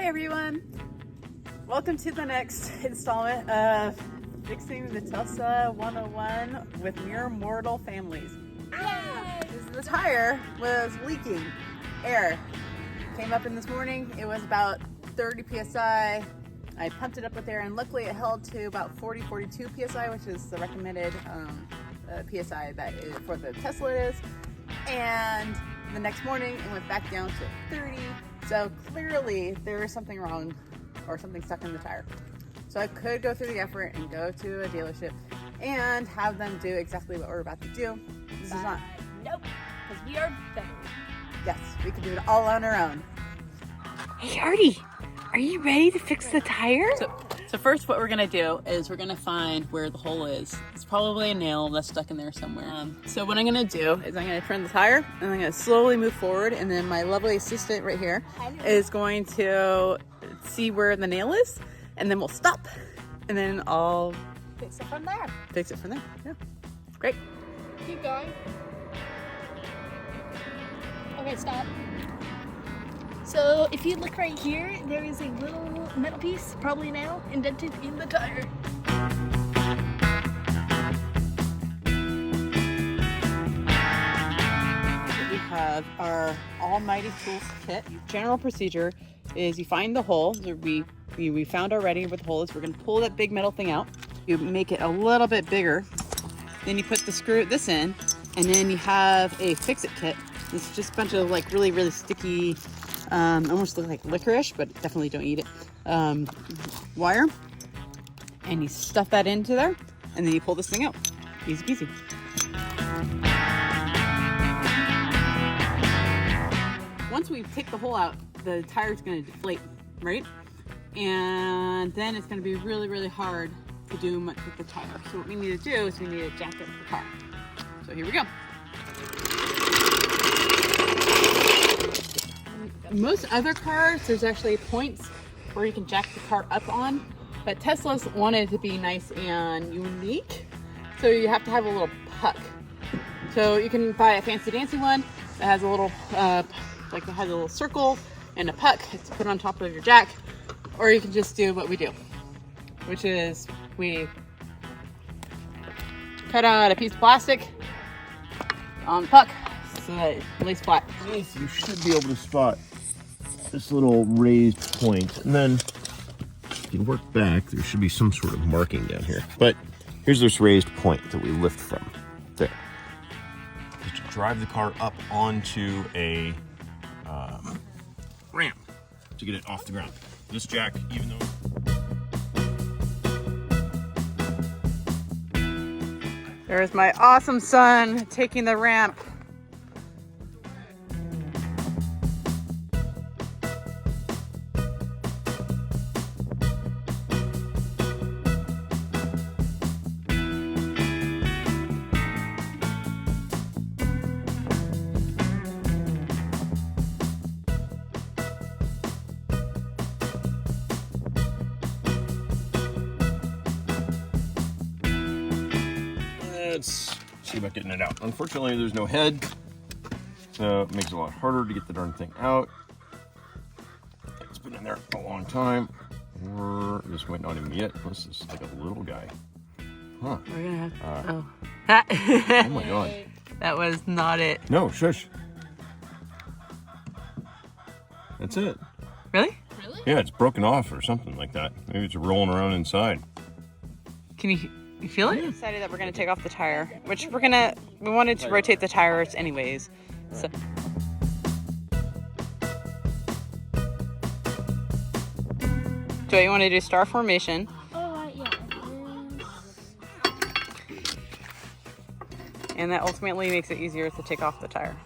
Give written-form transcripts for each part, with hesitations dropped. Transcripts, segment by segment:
everyone, welcome to the next installment of Fixing the Tesla 101 with Mere Mortal Families. The tire was leaking air. Came up in this morning, it was about 30 psi. I pumped it up with air and luckily it held to about 42 psi, which is the recommended psi that is for the Tesla is. And the next morning it went back down to 30. So clearly there is something wrong or something stuck in the tire. So I could go through the effort and go to a dealership and have them do exactly what we're about to do. This is not. Nope, because we are better. Yes, we can do it all on our own. Hey Artie, are you ready to fix the tire? So first what we're gonna do is we're gonna find where the hole is. It's probably a nail that's stuck in there somewhere. So what I'm gonna do is I'm gonna turn the tire and I'm gonna slowly move forward, and then my lovely assistant right here is going to see where the nail is, and then we'll stop, and then I'll Fix it from there. fix it from there. Yeah, great. Keep going. Okay, stop. So if you look right here, there is a little metal piece, probably now, indented in the tire. We have our Almighty Tools kit. General procedure is you find the hole. We found already where the hole is. We're going to pull that big metal thing out. You make it a little bit bigger. Then you put this in, and then you have a fix-it kit. It's just a bunch of like really, really sticky, almost look like licorice, but definitely don't eat it, wire. And you stuff that into there, and then you pull this thing out. Easy peasy. Once we take the hole out, the tire is going to deflate, right? And then it's going to be really, really hard to do much with the tire. So what we need to do is we need to jack up the car. So here we go. Most other cars, there's actually points where you can jack the car up on, but Tesla's wanted to be nice and unique, so you have to have a little puck. So you can buy a fancy dancy one that has a little, like it has a little circle and a puck to put on top of your jack, or you can just do what we do, which is we cut out a piece of plastic on the puck so that it lays flat. Underneath, you should be able to spot this little raised point, and then if you work back, there should be some sort of marking down here. But here's this raised point that we lift from there. Just to drive the car up onto a ramp to get it off the ground. This jack, even though There's my awesome son taking the ramp. let's see about getting it out. Unfortunately, there's no head, so it makes it a lot harder to get the darn thing out. It's been in there a long time. This might not even be it. This is like a little guy. Huh. We're gonna have oh my god. That was not it. No, shush. That's it. Really? Really? Yeah, it's broken off or something like that. Maybe it's rolling around inside. Can you feel it? We decided that we're gonna take off the tire, which we wanted to rotate the tires anyways. So. So you want to do star formation. Oh, yeah. And that ultimately makes it easier to take off the tire.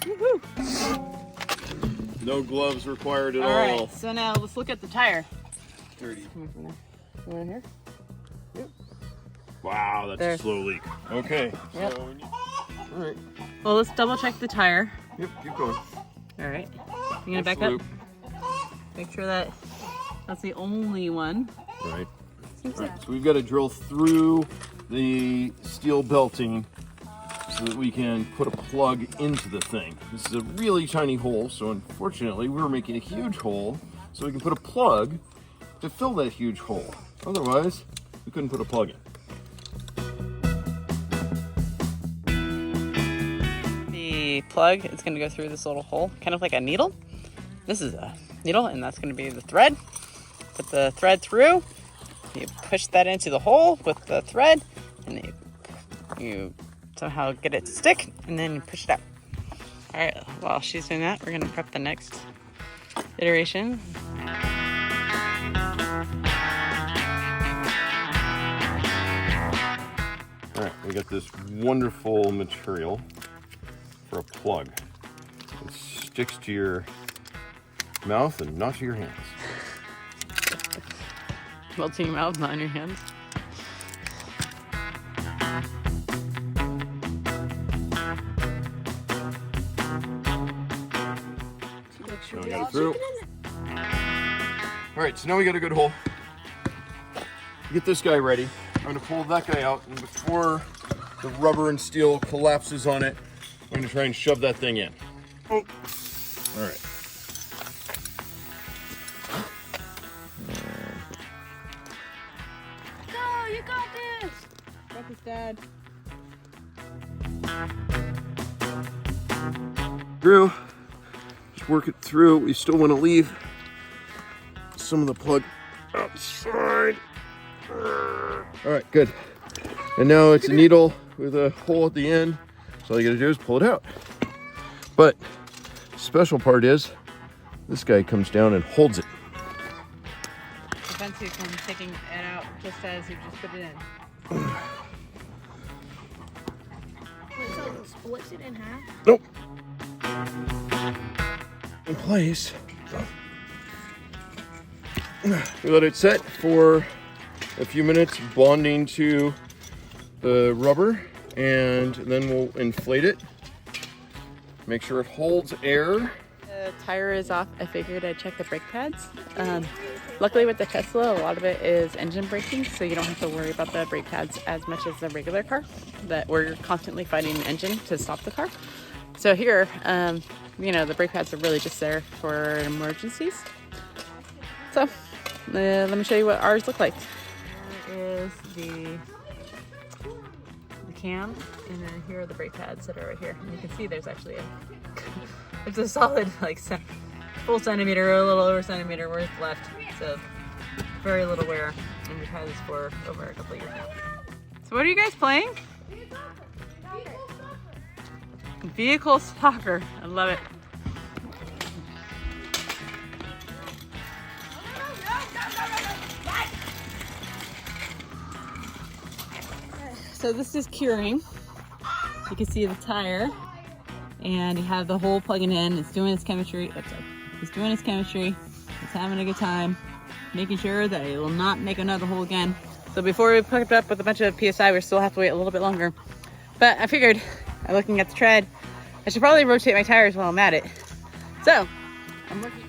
Woohoo! No gloves required at all. All right, so now let's look at the tire. Dirty. Coming from there. You want here? Yep. Wow, that's There. a slow leak. Okay. Yep. So, all right. Well, let's double check the tire. Yep, keep going. All right. You gonna back Loop. up? Make sure that that's the only one. Right. Seems Right. So we've got to drill through the steel belting so that we can put a plug into the thing. This is a really tiny hole, so unfortunately we're making a huge hole so we can put a plug to fill that huge hole. Otherwise, we couldn't put a plug in. The plug is going to go through this little hole, kind of like a needle. This is a needle, and that's going to be the thread. Put the thread through. You push that into the hole with the thread, and you somehow get it to stick, and then you push it out. All right, while she's doing that, we're going to prep the next iteration. All right, we got this wonderful material for a plug. It sticks to your mouth and not to your hands. Melting your mouth, not in your hands. So we got it through. All right, so now we got a good hole. Get this guy ready. I'm gonna pull that guy out, and before the rubber and steel collapses on it, I'm gonna try and shove that thing in. Oh. All right. Go, you got this. Got this, Dad. Through. Just work it through. We still want to leave some of the plug outside. All right, good. And now it's a needle with a hole at the end. So all you gotta do is pull it out. But the special part is this guy comes down and holds it. Prevents you from taking it out just as you just put it in. So it splits it in half. Nope. In place. We let it set for a few minutes, bonding to the rubber, and then we'll inflate it. Make sure it holds air. The tire is off. I figured I'd check the brake pads. Luckily with the Tesla, a lot of it is engine braking, so you don't have to worry about the brake pads as much as the regular car, that we're constantly fighting the engine to stop the car. So here, you know, the brake pads are really just there for emergencies. So let me show you what ours look like. Here is the cam, and then here are the brake pads that are right here. And you can see there's actually it's a solid like full centimeter, a little over centimeter worth left. So very little wear, and we've had this for over a couple of years now. So what are you guys playing? Vehicle soccer. I love it. So this is curing. You can see the tire, and you have the hole plugging in. It's doing its chemistry. Oops, sorry. It's doing its chemistry. It's having a good time, making sure that it will not make another hole again. So before we hook it up with a bunch of PSI, we still have to wait a little bit longer. But I figured, looking at the tread, I should probably rotate my tires while I'm at it. So I'm looking.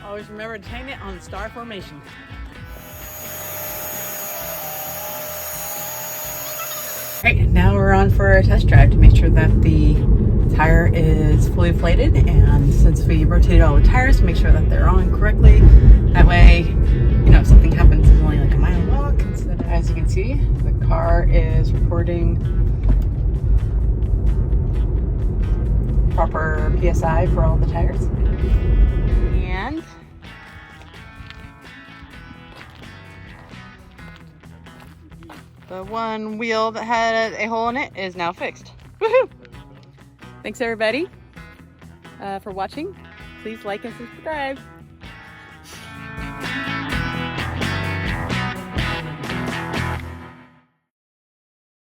Always remember to hang it on star formation. Alright, now we're on for a test drive to make sure that the tire is fully inflated, and since we rotated all the tires to make sure that they're on correctly, that way, you know, if something happens, it's only like a mile walk. Instead, as you can see, the car is recording proper PSI for all the tires. The one wheel that had a hole in it is now fixed. Woohoo! Thanks everybody for watching. Please like and subscribe.